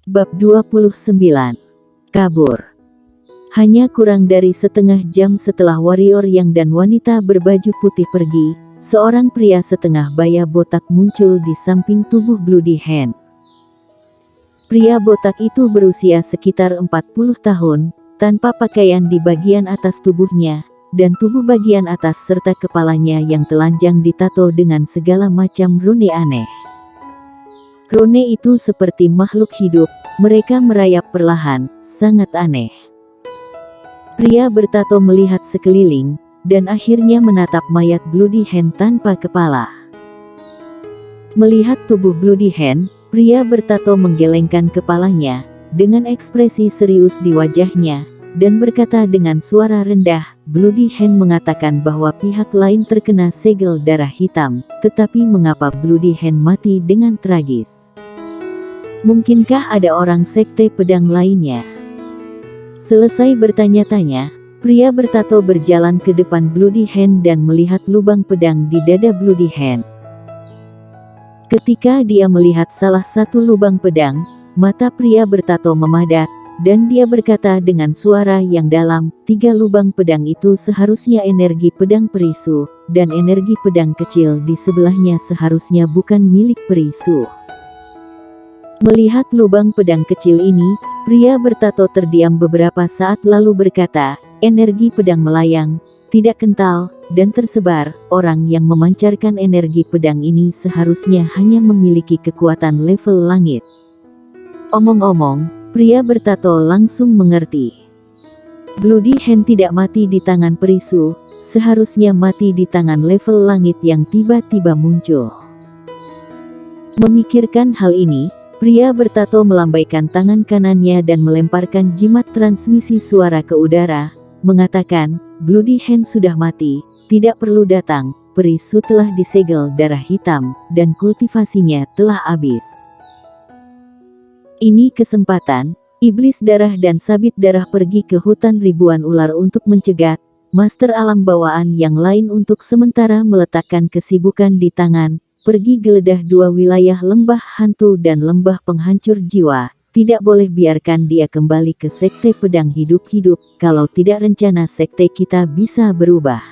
Bab 29. Kabur. Hanya kurang dari setengah jam setelah warrior yang dan wanita berbaju putih pergi, seorang pria setengah baya botak muncul di samping tubuh Bloody Hand. Pria botak itu berusia sekitar 40 tahun, tanpa pakaian di bagian atas tubuhnya, dan tubuh bagian atas serta kepalanya yang telanjang ditato dengan segala macam rune aneh. Rune itu seperti makhluk hidup, mereka merayap perlahan, sangat aneh. Pria bertato melihat sekeliling, dan akhirnya menatap mayat Bloody Hand tanpa kepala. Melihat tubuh Bloody Hand, pria bertato menggelengkan kepalanya, dengan ekspresi serius di wajahnya, dan berkata dengan suara rendah, Bloody Hand mengatakan bahwa pihak lain terkena segel darah hitam, tetapi mengapa Bloody Hand mati dengan tragis? Mungkinkah ada orang sekte pedang lainnya? Selesai bertanya-tanya, pria bertato berjalan ke depan Bloody Hand dan melihat lubang pedang di dada Bloody Hand. Ketika dia melihat salah satu lubang pedang, mata pria bertato memadat, dan dia berkata dengan suara yang dalam, 3 lubang pedang itu seharusnya energi pedang perisu, dan energi pedang kecil di sebelahnya seharusnya bukan milik perisu. Melihat lubang pedang kecil ini, pria bertato terdiam beberapa saat lalu berkata, energi pedang melayang, tidak kental, dan tersebar. Orang yang memancarkan energi pedang ini seharusnya hanya memiliki kekuatan level langit. Omong-omong, pria bertato langsung mengerti. Bloody Hand tidak mati di tangan perisu, seharusnya mati di tangan level langit yang tiba-tiba muncul. Memikirkan hal ini, pria bertato melambaikan tangan kanannya dan melemparkan jimat transmisi suara ke udara, mengatakan, Bloody Hand sudah mati, tidak perlu datang, perisu telah disegel darah hitam, dan kultivasinya telah habis. Ini kesempatan, iblis darah dan sabit darah pergi ke hutan ribuan ular untuk mencegat, master alam bawaan yang lain untuk sementara meletakkan kesibukan di tangan, pergi geledah 2 wilayah lembah hantu dan lembah penghancur jiwa, tidak boleh biarkan dia kembali ke sekte pedang hidup-hidup, kalau tidak rencana sekte kita bisa berubah.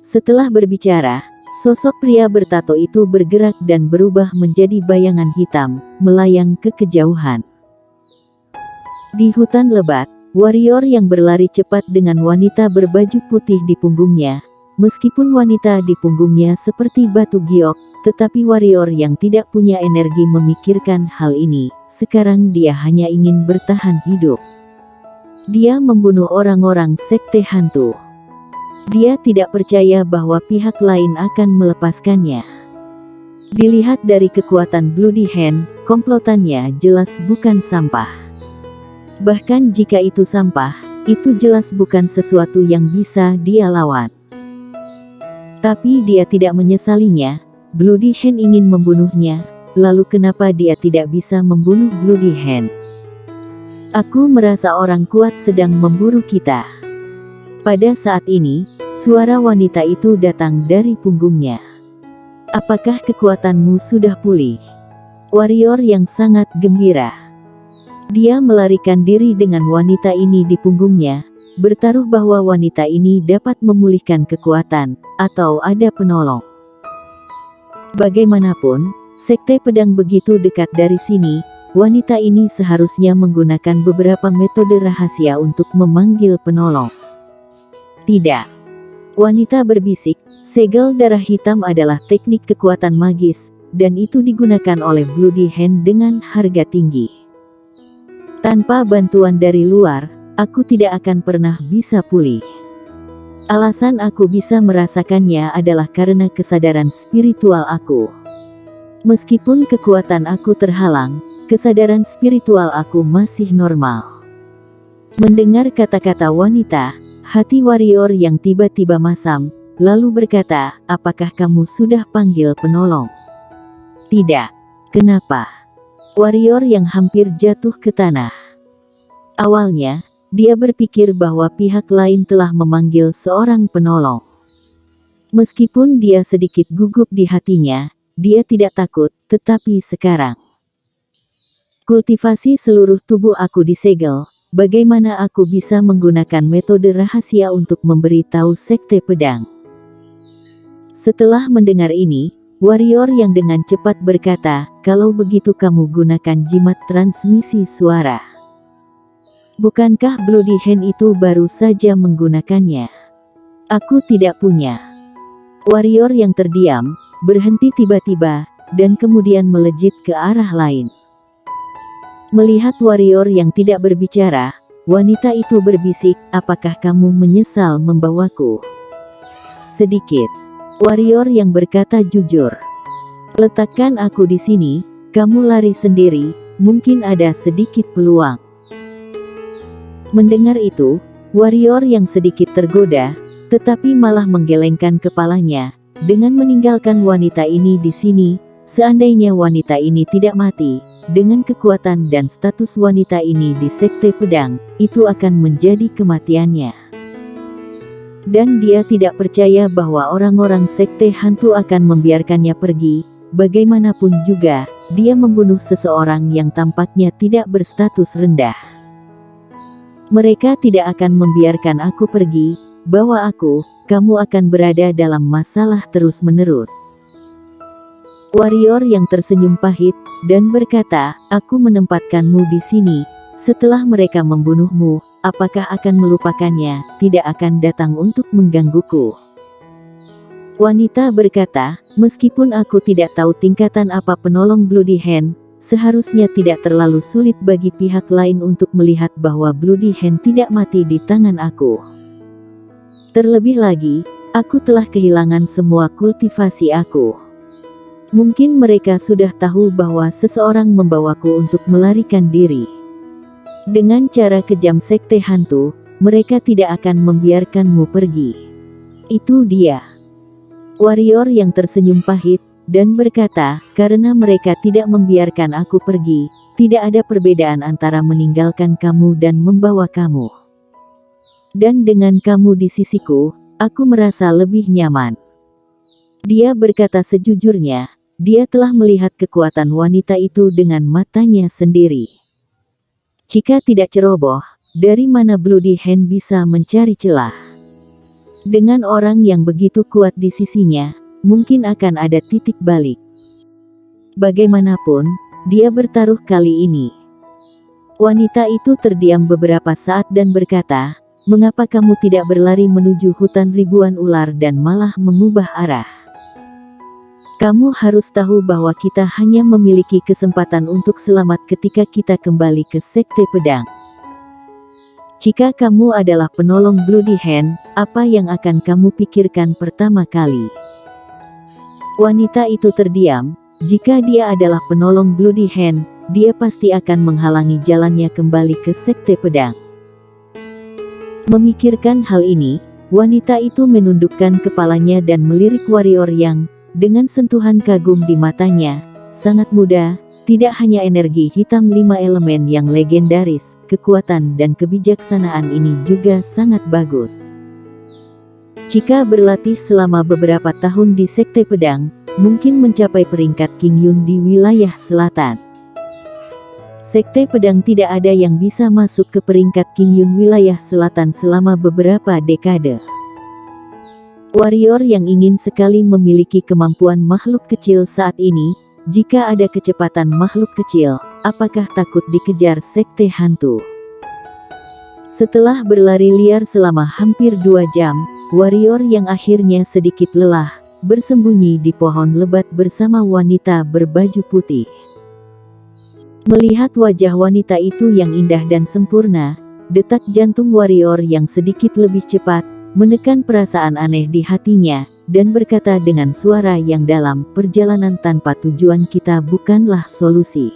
Setelah berbicara, sosok pria bertato itu bergerak dan berubah menjadi bayangan hitam, melayang ke kejauhan. Di hutan lebat, warrior yang berlari cepat dengan wanita berbaju putih di punggungnya. Meskipun wanita di punggungnya seperti batu giok, tetapi warrior yang tidak punya energi memikirkan hal ini. Sekarang dia hanya ingin bertahan hidup. Dia membunuh orang-orang sekte hantu. Dia tidak percaya bahwa pihak lain akan melepaskannya. Dilihat dari kekuatan Bloody Hand, komplotannya jelas bukan sampah. Bahkan jika itu sampah, itu jelas bukan sesuatu yang bisa dia lawan. Tapi dia tidak menyesalinya. Bloody Hand ingin membunuhnya, lalu kenapa dia tidak bisa membunuh Bloody Hand? Aku merasa orang kuat sedang memburu kita. Pada saat ini, suara wanita itu datang dari punggungnya. Apakah kekuatanmu sudah pulih? Warrior yang sangat gembira. Dia melarikan diri dengan wanita ini di punggungnya, bertaruh bahwa wanita ini dapat memulihkan kekuatan, atau ada penolong. Bagaimanapun, sekte pedang begitu dekat dari sini, wanita ini seharusnya menggunakan beberapa metode rahasia untuk memanggil penolong. Tidak. Wanita berbisik, segel darah hitam adalah teknik kekuatan magis, dan itu digunakan oleh Bloody Hand dengan harga tinggi. Tanpa bantuan dari luar, aku tidak akan pernah bisa pulih. Alasan aku bisa merasakannya adalah karena kesadaran spiritual aku. Meskipun kekuatan aku terhalang, kesadaran spiritual aku masih normal. Mendengar kata-kata wanita, hati warrior yang tiba-tiba masam, lalu berkata, apakah kamu sudah panggil penolong? Tidak. Kenapa? Warrior yang hampir jatuh ke tanah. Awalnya, dia berpikir bahwa pihak lain telah memanggil seorang penolong. Meskipun dia sedikit gugup di hatinya, dia tidak takut, tetapi sekarang Kultivasi seluruh tubuh aku disegel. Bagaimana aku bisa menggunakan metode rahasia untuk memberitahu Sekte Pedang? Setelah mendengar ini, warrior yang dengan cepat berkata, kalau begitu kamu gunakan jimat transmisi suara. Bukankah Bloody Hand itu baru saja menggunakannya? Aku tidak punya. Warrior yang terdiam, berhenti tiba-tiba, dan kemudian melejit ke arah lain. Melihat warrior yang tidak berbicara, wanita itu berbisik, apakah kamu menyesal membawaku? Sedikit. Warrior yang berkata jujur. Letakkan aku di sini, kamu lari sendiri, mungkin ada sedikit peluang. Mendengar itu, warrior yang sedikit tergoda, tetapi malah menggelengkan kepalanya, dengan meninggalkan wanita ini di sini, seandainya wanita ini tidak mati. Dengan kekuatan dan status wanita ini di Sekte Pedang, itu akan menjadi kematiannya. Dan dia tidak percaya bahwa orang-orang Sekte Hantu akan membiarkannya pergi. Bagaimanapun juga, dia membunuh seseorang yang tampaknya tidak berstatus rendah. Mereka tidak akan membiarkan aku pergi, bawa aku, kamu akan berada dalam masalah terus-menerus. Warrior yang tersenyum pahit, dan berkata, aku menempatkanmu di sini, setelah mereka membunuhmu, apakah akan melupakannya, tidak akan datang untuk menggangguku. Wanita berkata, meskipun aku tidak tahu tingkatan apa penolong Bloody Hand, seharusnya tidak terlalu sulit bagi pihak lain untuk melihat bahwa Bloody Hand tidak mati di tangan aku. Terlebih lagi, aku telah kehilangan semua kultivasi aku. Mungkin mereka sudah tahu bahwa seseorang membawaku untuk melarikan diri. Dengan cara kejam Sekte Hantu, mereka tidak akan membiarkanmu pergi. Itu dia. Warrior yang tersenyum pahit, dan berkata, karena mereka tidak membiarkan aku pergi, tidak ada perbedaan antara meninggalkan kamu dan membawa kamu. Dan dengan kamu di sisiku, aku merasa lebih nyaman. Dia berkata sejujurnya, dia telah melihat kekuatan wanita itu dengan matanya sendiri. Jika tidak ceroboh, dari mana Bloody Hand bisa mencari celah? Dengan orang yang begitu kuat di sisinya, mungkin akan ada titik balik. Bagaimanapun, dia bertaruh kali ini. Wanita itu terdiam beberapa saat dan berkata, mengapa kamu tidak berlari menuju hutan ribuan ular dan malah mengubah arah? Kamu harus tahu bahwa kita hanya memiliki kesempatan untuk selamat ketika kita kembali ke Sekte Pedang. Jika kamu adalah penolong Bloody Hand, apa yang akan kamu pikirkan pertama kali? Wanita itu terdiam. Jika dia adalah penolong Bloody Hand, dia pasti akan menghalangi jalannya kembali ke Sekte Pedang. Memikirkan hal ini, wanita itu menundukkan kepalanya dan melirik warrior yang, dengan sentuhan kagum di matanya, sangat muda, tidak hanya energi hitam 5 elemen yang legendaris, kekuatan dan kebijaksanaan ini juga sangat bagus. Jika berlatih selama beberapa tahun di Sekte Pedang, mungkin mencapai peringkat King Yun di wilayah selatan. Sekte Pedang tidak ada yang bisa masuk ke peringkat King Yun wilayah selatan selama beberapa dekade. Warrior yang ingin sekali memiliki kemampuan makhluk kecil saat ini, jika ada kecepatan makhluk kecil, apakah takut dikejar Sekte Hantu? Setelah berlari liar selama hampir 2 jam, warrior yang akhirnya sedikit lelah, bersembunyi di pohon lebat bersama wanita berbaju putih. Melihat wajah wanita itu yang indah dan sempurna, detak jantung warrior yang sedikit lebih cepat, menekan perasaan aneh di hatinya, dan berkata dengan suara yang dalam, perjalanan tanpa tujuan kita bukanlah solusi.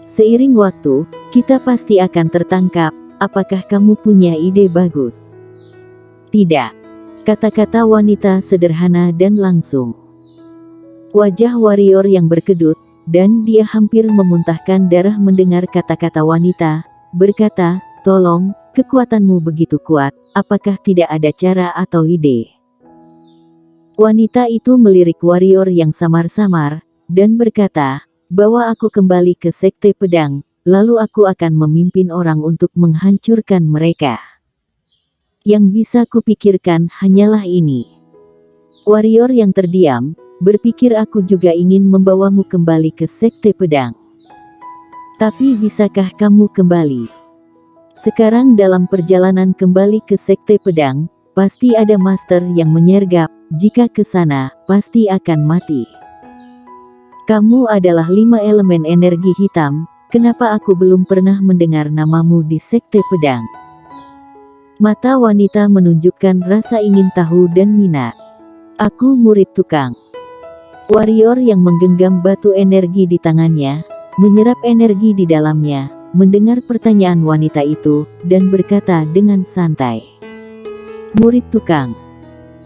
Seiring waktu, kita pasti akan tertangkap, apakah kamu punya ide bagus? Tidak. Kata-kata wanita sederhana dan langsung. Wajah warrior yang berkedut, dan dia hampir memuntahkan darah mendengar kata-kata wanita, berkata, tolong, kekuatanmu begitu kuat, apakah tidak ada cara atau ide? Wanita itu melirik warrior yang samar-samar, dan berkata, bawa aku kembali ke Sekte Pedang, lalu aku akan memimpin orang untuk menghancurkan mereka. Yang bisa kupikirkan hanyalah ini. Warrior yang terdiam, berpikir aku juga ingin membawamu kembali ke Sekte Pedang. Tapi bisakah kamu kembali? Sekarang dalam perjalanan kembali ke Sekte Pedang, pasti ada master yang menyergap, jika ke sana, pasti akan mati. Kamu adalah 5 elemen energi hitam, kenapa aku belum pernah mendengar namamu di Sekte Pedang? Mata wanita menunjukkan rasa ingin tahu dan minat. Aku murid tukang. Warrior yang menggenggam batu energi di tangannya, menyerap energi di dalamnya, mendengar pertanyaan wanita itu, dan berkata dengan santai. Murid tukang.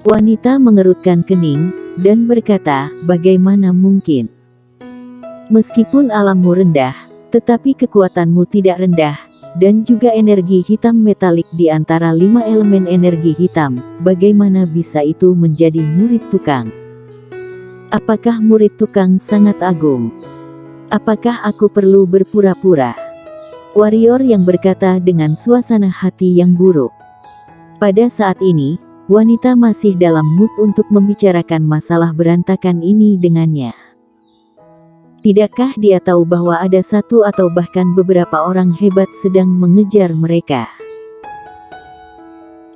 Wanita mengerutkan kening, dan berkata, bagaimana mungkin? Meskipun alammu rendah, tetapi kekuatanmu tidak rendah, dan juga energi hitam metalik di antara 5 elemen energi hitam, bagaimana bisa itu menjadi murid tukang? Apakah murid tukang sangat agung? Apakah aku perlu berpura-pura? Warrior yang berkata dengan suasana hati yang buruk. Pada saat ini, wanita masih dalam mood untuk membicarakan masalah berantakan ini dengannya. Tidakkah dia tahu bahwa ada satu atau bahkan beberapa orang hebat sedang mengejar mereka?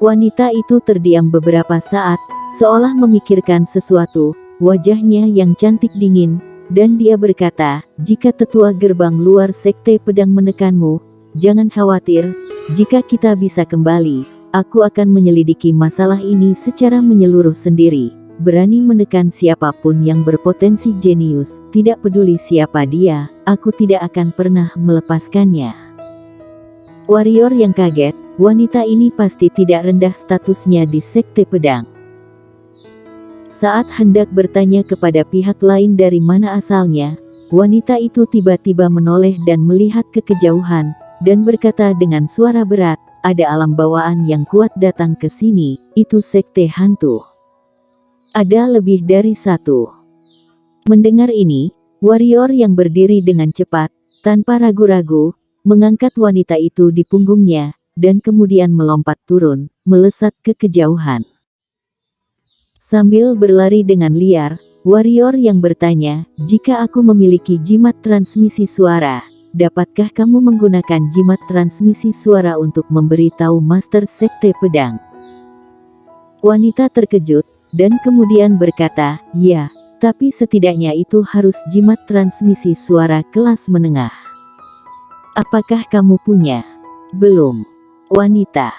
Wanita itu terdiam beberapa saat, seolah memikirkan sesuatu, wajahnya yang cantik dingin, dan dia berkata, jika tetua gerbang luar Sekte Pedang menekanmu, jangan khawatir, jika kita bisa kembali, aku akan menyelidiki masalah ini secara menyeluruh sendiri. Berani menekan siapapun yang berpotensi jenius, tidak peduli siapa dia, aku tidak akan pernah melepaskannya. Warrior yang kaget, wanita ini pasti tidak rendah statusnya di Sekte Pedang. Saat hendak bertanya kepada pihak lain dari mana asalnya, wanita itu tiba-tiba menoleh dan melihat ke kejauhan, dan berkata dengan suara berat, ada alam bawaan yang kuat datang ke sini, itu sekte hantu. Ada lebih dari satu. Mendengar ini, warrior yang berdiri dengan cepat, tanpa ragu-ragu, mengangkat wanita itu di punggungnya, dan kemudian melompat turun, melesat ke kejauhan. Sambil berlari dengan liar, warrior yang bertanya, jika aku memiliki jimat transmisi suara, dapatkah kamu menggunakan jimat transmisi suara untuk memberitahu Master Sekte Pedang? Wanita terkejut, dan kemudian berkata, ya, tapi setidaknya itu harus jimat transmisi suara kelas menengah. Apakah kamu punya? Belum. Wanita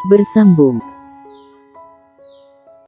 bersambung.